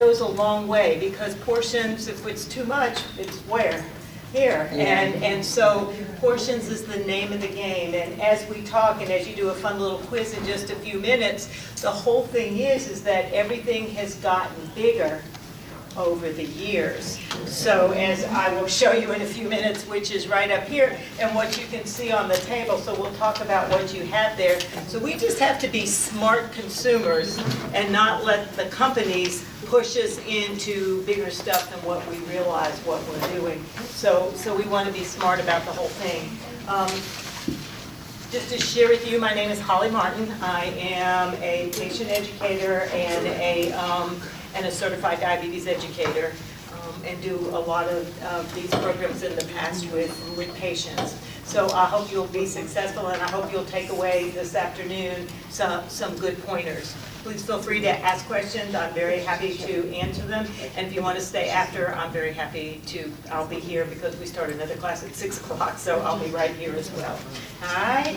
goes a long way, because portions, if it's too much, it's where? Here. And so portions is the name of the game. And as we talk and as you do a fun little quiz in just a few minutes, the whole thing is that everything has gotten bigger over the years. So as I will show you in a few minutes, which is right up here, and what you can see on the table, so we'll talk about what you have there. So we just have to be smart consumers and not let the companies push us into bigger stuff than what we realize what we're doing. So we want to be smart about the whole thing. Just to share with you, my name is Holly Martin. I am a patient educator and a certified diabetes educator, and do a lot of these programs in the past with patients. So I hope you'll be successful, and I hope you'll take away this afternoon some good pointers. Please feel free to ask questions. I'm very happy to answer them. And if you want to stay after, I'm very happy to. I'll be here because we start another class at 6 o'clock, so I'll be right here as well. All right?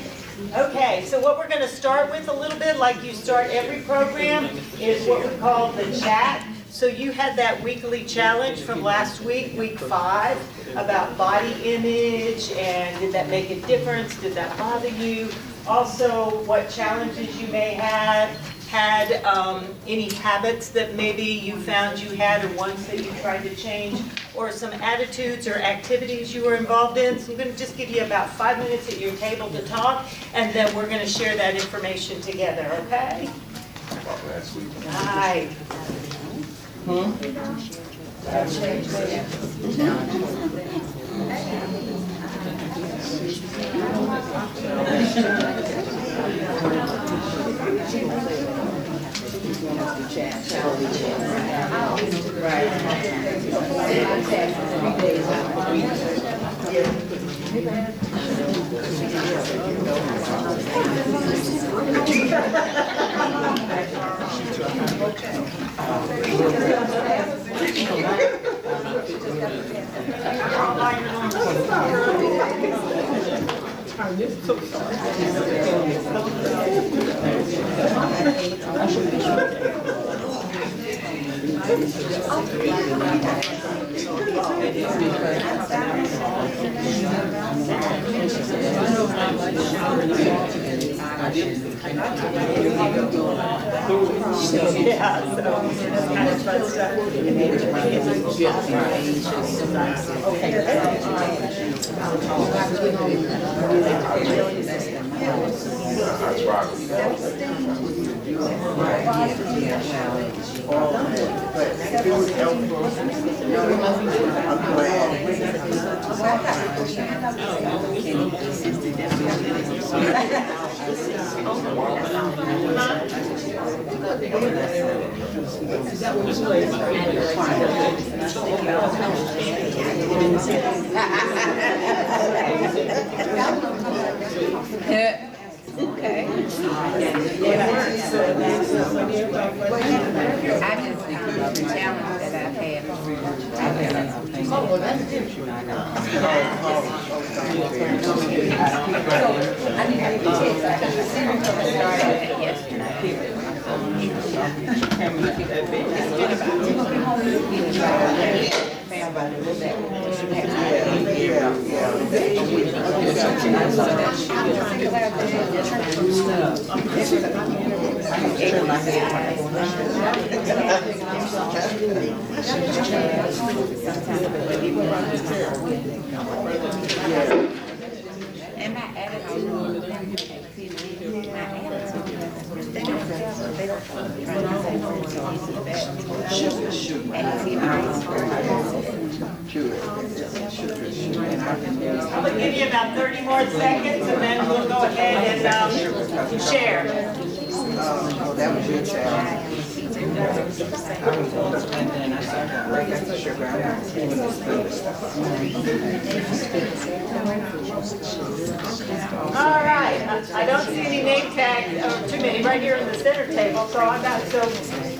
Okay, so what we're going to start with a little bit, like you start every program, is what we call the chat. So you had that weekly challenge from last week, week 5, about body image, and did that make a difference? Did that bother you? Also, what challenges you may have had, any habits that maybe you found you had, or ones that you tried to change, or some attitudes or activities you were involved in. So I'm going to just give you about 5 minutes at your table to talk, and then we're going to share that information together, okay? All right. Okay. I just the challenge that I've had. And my attitude, I'm going to give you about 30 more seconds, and then we'll go ahead and share. That was your challenge. All right, I don't see any name tags, or too many, right here in the center table, so I've got, so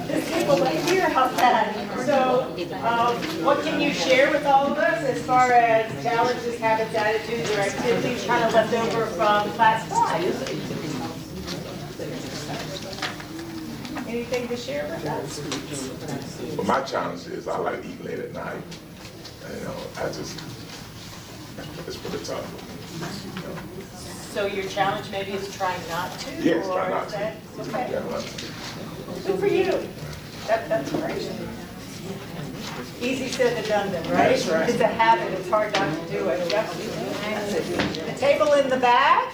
this table right here, how's that? So, what can you share with all of us as far as challenges, habits, attitudes, or activities kind of left over from class 5? Anything to share with us? But my challenge is I like to eat late at night. You know, it's pretty tough for me. You know. So your challenge maybe is trying not to? Yes, or try not is to. that- Okay, Yeah, not to. good for you. That's great. Easy said than done then, right? That's right. It's a habit, it's hard not to do it. Yep. The table in the back?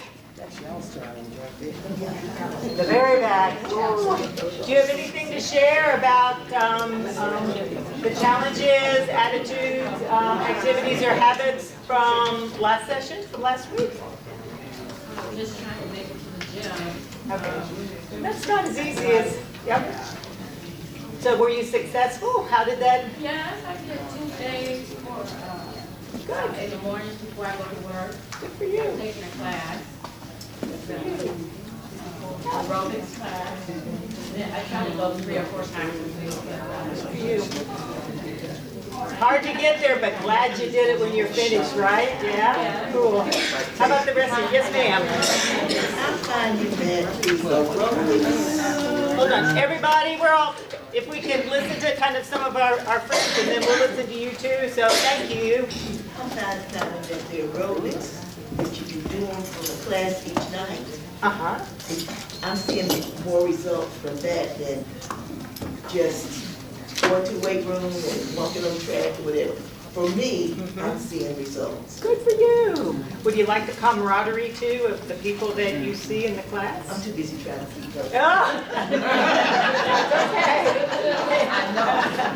The very back. Do you have anything to share about the challenges, attitudes, activities, or habits from last session, from last week? Just trying to make it to the gym. Okay. That's not as easy as, yep. So were you successful? How did that? Yes, I did 2 days for, in the mornings before I go to work, Good for you. taking a class. Aerobics class. Then I try to go 3 or 4 times a week. Good for you. Hard to get there, but glad you did it when you're finished, right? Yeah? Cool. How about the rest of you? Yes, ma'am. I'm finding that the aerobics, Hold on, everybody, we're all, if we can listen to kind of some of our friends, and then we'll listen to you too, so thank you. I'm finding that the aerobics that you be doing for the class each night, Uh-huh. I'm seeing more results from that than just going to weight room and walking on track or whatever. For me, I'm seeing results. Good for you. Would you like the camaraderie too of the people that you see in the class? I'm too busy trying to keep up. Ah! That's okay.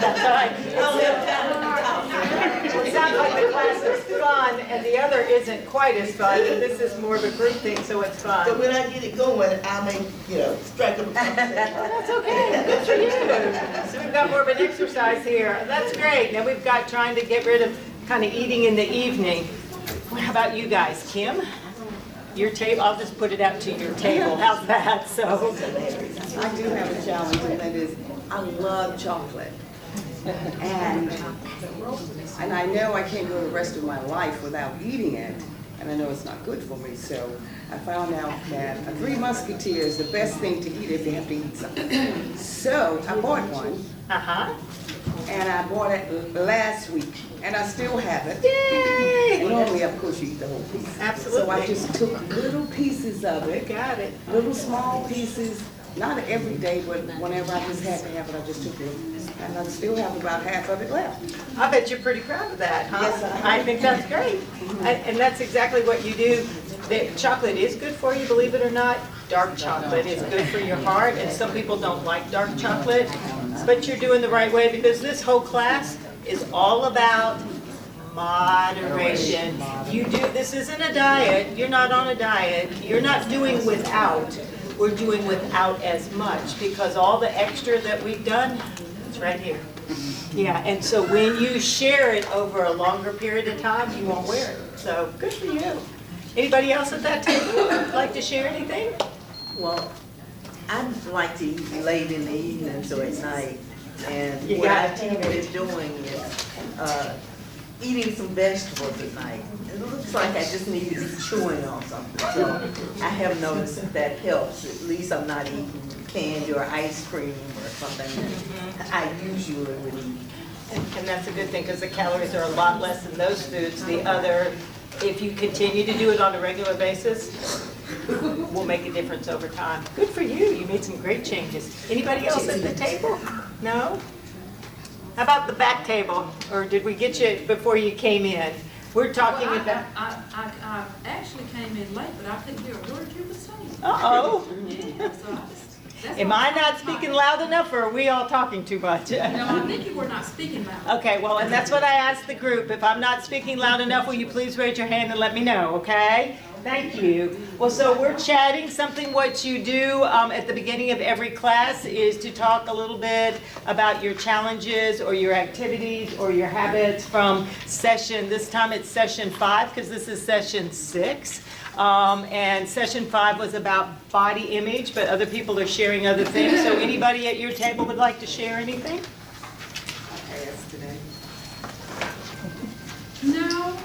That's all right. I don't have time to talk. Well, it sounds like the class is fun and the other isn't quite as fun, and this is more of a group thing, so it's But fun. when I get it going, I may, strike up a conversation. That's okay, good for you. So we've got more of an exercise here. That's great. Now we've got trying to get rid of kind of eating in the evening. Well, how about you guys? Kim? Your table, I'll just put it out to your table. How's that? So, I do have a challenge, and that is, I love chocolate. And I know I can't go the rest of my life without eating it, and I know it's not good for me, so I found out that a Three Musketeers is the best thing to eat if you have to eat something. So I bought one, uh-huh. and I bought it last week, and I still have it. Yay! Normally, of course, you eat the whole piece. So I Absolutely. just took little pieces of You it, got it. little small pieces, not every day, but whenever I just had to have it, I just took it. And I still have about half of it left. I bet you're pretty proud of that, huh? Yes, I am. I think that's great. And that's exactly what you do. The chocolate is good for you, believe it or not. Dark chocolate is good for your heart, and some people don't like dark chocolate. But you're doing the right way, because this whole class is all about moderation. This isn't a diet. You're not on a diet. You're not doing without. We're doing without as much, because all the extra that we've done, it's right here. Yeah, and so when you share it over a longer period of time, you won't wear it. So good for you. Anybody else at that table like to share anything? Well, I'd like to eat late in the evening, so at night. And You what got I it. think is doing is eating some vegetables at night. It looks like I just need to be chewing on something. So I have noticed that helps. At least I'm not eating candy or ice cream or something that I usually would eat. And that's a good thing, because the calories are a lot less in those foods. The other, if you continue to do it on a regular basis, will make a difference over time. Good for you. You made some great changes. Anybody else at the table? No? How about the back table? Or did we get you before you came in? We're talking Well, about, I actually came in late, but I couldn't hear a word you were saying. uh-oh. Yeah, so that's Am what I I'm not talking speaking about. loud enough, or are we all talking too much? No, I think you were not speaking loud. Okay, well, and that's what I asked the group. If I'm not speaking loud enough, will you please raise your hand and let me know, okay? Thank you. Well, so we're chatting. Something what you do at the beginning of every class is to talk a little bit about your challenges or your activities or your habits from session. This time it's session 5, because this is session 6. And session 5 was about body image, but other people are sharing other things. So anybody at your table would like to share anything? I asked today. No,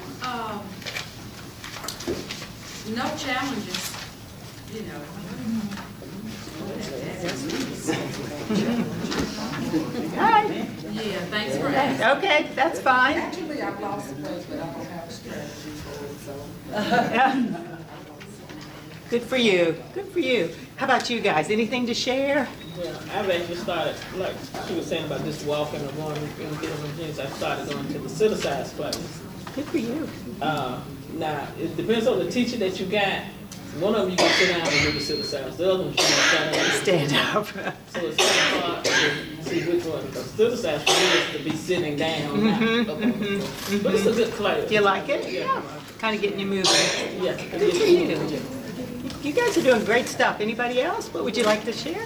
no challenges, you know. Okay, that's fine. Actually, I've lost some weight, but I don't have a strategy for it, so. Good for you, good for you. How about you guys, anything to share? Yeah, I've actually started, like she was saying about just walking or going and getting some things, I started going to the criticize class. Good for you. Now, it depends on the teacher that you got. One of them you can sit down and do the criticize, the other one you can Stand up. So it's kind of hard to see which one, because criticize for me is to be sitting down, not up on the floor. But it's a good class. Do you like it? Yeah. Kind of getting you moving. Yeah. Good for you. You guys are doing great stuff. Anybody else? What would you like to share?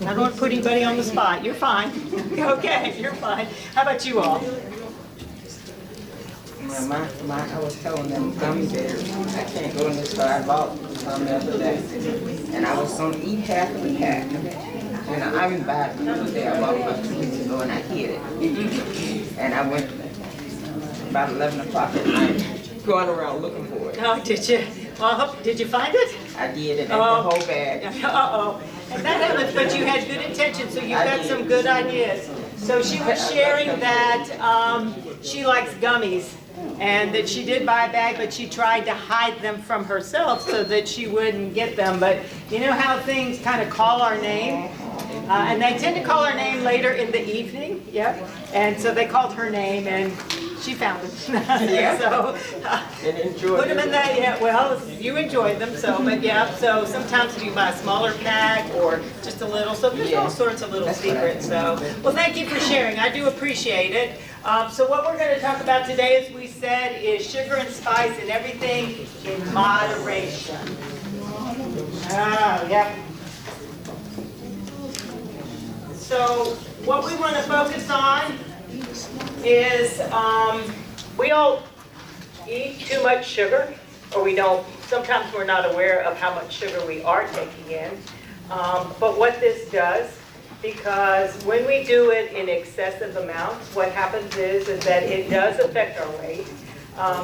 I don't want to put anybody on the spot. You're fine. Okay, you're fine. How about you all? Well, I was telling them gummy bears, I can't go in the store, I bought some the other day, and I was gonna eat half of the pack. You know, I didn't buy it the other day, I bought it about 2 weeks ago and I hid it. And I went about 11 o'clock at night, going around looking for it. Oh, did you? Well, did you find it? I did, and ate the whole bag. Uh-oh. And that happens, but you had good intentions, so you got some good ideas. So she was sharing that she likes gummies, and that she did buy a bag, but she tried to hide them from herself so that she wouldn't get them. But you know how things kind of call our name? And they tend to call her name later in the evening, yep. And so they called her name and she found them. Yeah. So, And enjoyed put them in that, yeah, well, you enjoyed them, so, but yeah, so sometimes you buy a smaller pack or just a little, so there's all sorts of little secrets, so. Well, thank you for sharing, I do appreciate it. So what we're gonna talk about today, as we said, is sugar and spice and everything in moderation. Yep. So what we wanna focus on is, we all eat too much sugar, or we don't, sometimes we're not aware of how much sugar we are taking in. But what this does, because when we do it in excessive amounts, what happens is that it does affect our weight.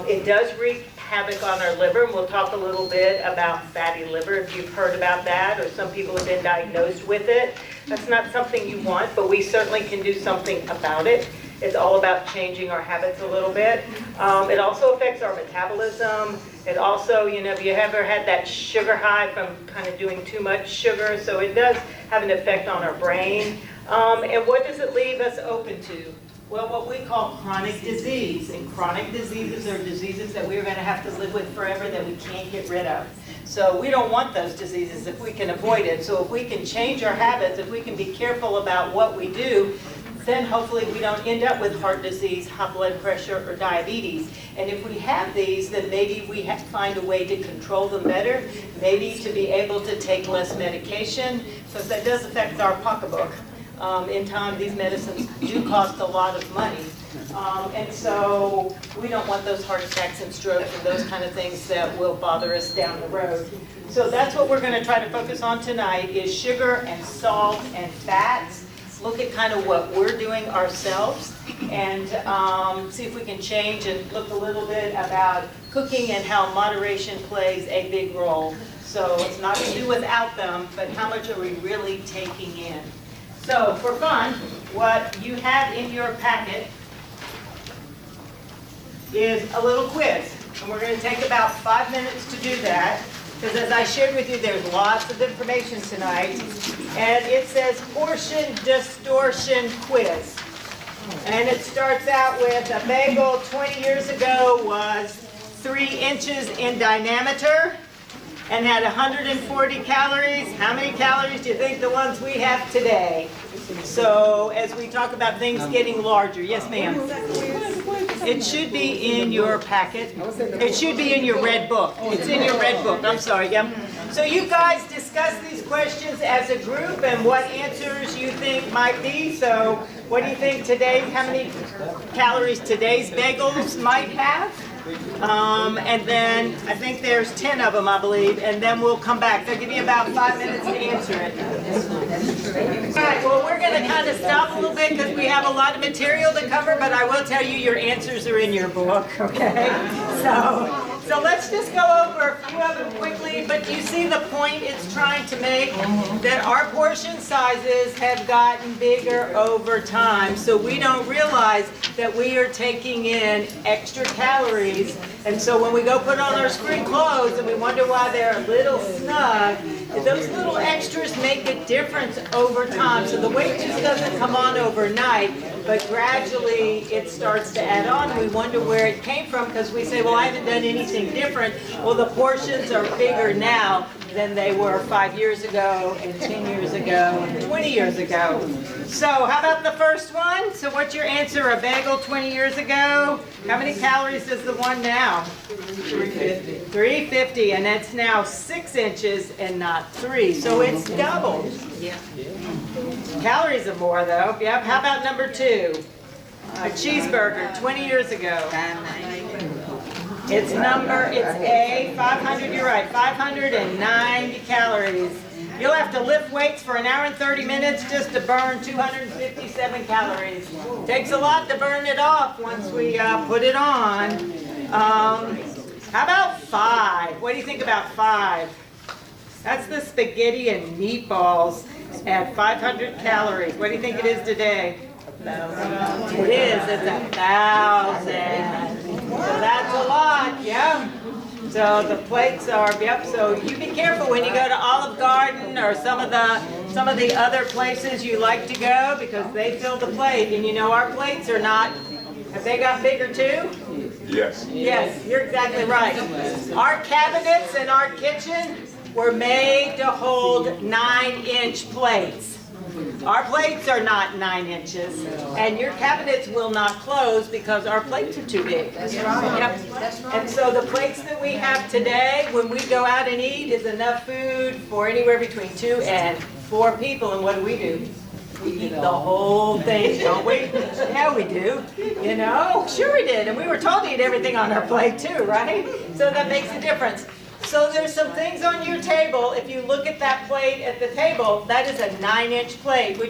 It does wreak havoc on our liver, and we'll talk a little bit about fatty liver if you've heard about that, or some people have been diagnosed with it. That's not something you want, but we certainly can do something about it. It's all about changing our habits a little bit. It also affects our metabolism. It also, you know, if you ever had that sugar high from kind of doing too much sugar, so it does have an effect on our brain. And what does it leave us open to? Well, what we call chronic disease. And chronic diseases are diseases that we're going to have to live with forever that we can't get rid of. So we don't want those diseases if we can avoid it. So if we can change our habits, if we can be careful about what we do, then hopefully we don't end up with heart disease, high blood pressure, or diabetes. And if we have these, then maybe we have to find a way to control them better, maybe to be able to take less medication, because that does affect our pocketbook. In time, these medicines do cost a lot of money. And so we don't want those heart attacks and strokes and those kind of things that will bother us down the road. So that's what we're going to try to focus on tonight, is sugar and salt and fats. Look at kind of what we're doing ourselves and see if we can change and look a little bit about cooking and how moderation plays a big role. So it's not to do without them, but how much are we really taking in? So for fun, what you have in your packet is a little quiz. And we're going to take about 5 minutes to do that. Because as I shared with you, there's lots of information tonight. And it says portion distortion quiz. And it starts out with a bagel 20 years ago was 3 inches in diameter and had 140 calories. How many calories do you think the ones we have today? So as we talk about things getting larger, yes ma'am? It should be in your packet. It should be in your red book. It's in your red book, I'm sorry, yep. So you guys discuss these questions as a group and what answers you think might be. So what do you think today, how many calories today's bagels might have? And then I think there's 10 of them, I believe, and then we'll come back. They'll give you about 5 minutes to answer it. All right, well, we're going to kind of stop a little bit because we have a lot of material to cover, but I will tell you your answers are in your book, okay? So So let's just go over a few of them quickly, but you see the point it's trying to make? That our portion sizes have gotten bigger over time, so we don't realize that we are taking in extra calories. And so when we go put on our spring clothes and we wonder why they're a little snug, those little extras make a difference over time. So the weight just doesn't come on overnight, but gradually it starts to add on. We wonder where it came from because we say, well, I haven't done anything different. Well, the portions are bigger now than they were 5 years ago and 10 years ago and 20 years ago. So how about the first one? So what's your answer? A bagel 20 years ago? How many calories does the one now? 350. 350, and it's now 6 inches and not 3. So it's doubled. Yeah. Calories are more though. Yep. How about number 2? A cheeseburger 20 years ago. It's A, 500, you're right, 590 calories. You'll have to lift weights for 1 hour and 30 minutes just to burn 257 calories. Takes a lot to burn it off once we put it on. How about 5? What do you think about 5? That's the spaghetti and meatballs at 500 calories. What do you think it is today? 1,000. It is, it's 1,000. So that's a lot, yeah. So the plates are, yep, so you be careful when you go to Olive Garden or some of the other places you like to go because they fill the plate. And you know our plates are not, have they got bigger too? Yes. Yes, you're exactly right. Our cabinets in our kitchen were made to hold 9-inch plates. Our plates are not 9 inches, and your cabinets will not close because our plates are too big. That's right. Yep. And so the plates that we have today, when we go out and eat, is enough food for anywhere between 2 and 4 people. And what do? We eat the whole thing, don't we? Yeah, we do. You know, sure we did. And we were told to eat everything on our plate too, right? So that makes a difference. So there's some things on your table. If you look at that plate at the table, that is a 9-inch plate, which